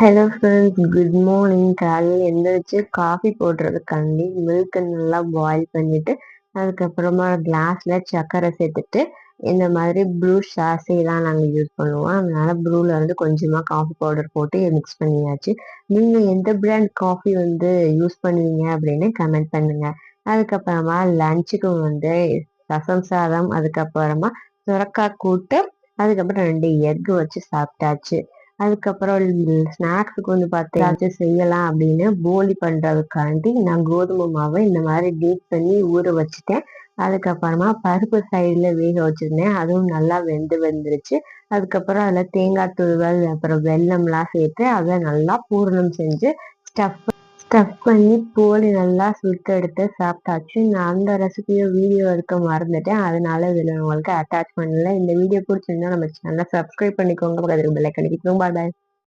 Hello friends, good morning. காலையில் எழுந்திரிச்சு coffee போடுறதுக்காண்டி மில்க்கை நல்லா பாயில் பண்ணிட்டு அதுக்கப்புறமா கிளாஸில் சர்க்கரை சேர்த்துட்டு இந்த மாதிரி ப்ரூ சாஸே தான் நாங்கள் யூஸ் பண்ணுவோம். அதனால ப்ரூவில் வந்து கொஞ்சமாக காஃபி பவுடர் போட்டு மிக்ஸ் பண்ணியாச்சு. நீங்கள் எந்த பிராண்ட் காஃபி வந்து யூஸ் பண்ணுவீங்க அப்படின்னு கமெண்ட் பண்ணுங்கள். அதுக்கப்புறமா லஞ்சுக்கு வந்து ரசம் சாதம், அதுக்கப்புறமா சுரக்காய் கூட்டு, அதுக்கப்புறம் 2 எக்கு வச்சு சாப்பிட்டாச்சு. அதுக்கப்புறம் ஸ்நாக்ஸுக்கு வந்து ஏதாச்சும் செய்யலாம் அப்படின்னு போலி பண்றதுக்காண்டி நான் கோதுமை மாவை இந்த மாதிரி டீப் பண்ணி ஊற வச்சுட்டேன். அதுக்கப்புறமா பருப்பு சைடுல வேக வச்சிருந்தேன், அதுவும் நல்லா வெந்துருச்சு. அதுக்கப்புறம் அதில் தேங்காய் துருவல் அப்புறம் வெல்லம்லாம் சேர்த்து அதை நல்லா பூரணம் செஞ்சு ஸ்டஃப் ஸ்டஃப் பண்ணி போலி நல்லா சுட்டு எடுத்து சாப்பிட்டாச்சு. நான் அந்த ரெசிபியை வீடியோ எடுக்க மறந்துட்டேன், அதனால இதில் உங்களுக்கு அட்டாச் பண்ணல. இந்த வீடியோ பிடிச்சிருந்தா நம்ம சேனலை சப்ஸ்கிரைப் பண்ணிக்கோங்க, பக்கத்துக்கு பெல் ஐகான் அடிக்கணும். பாய் பாய்.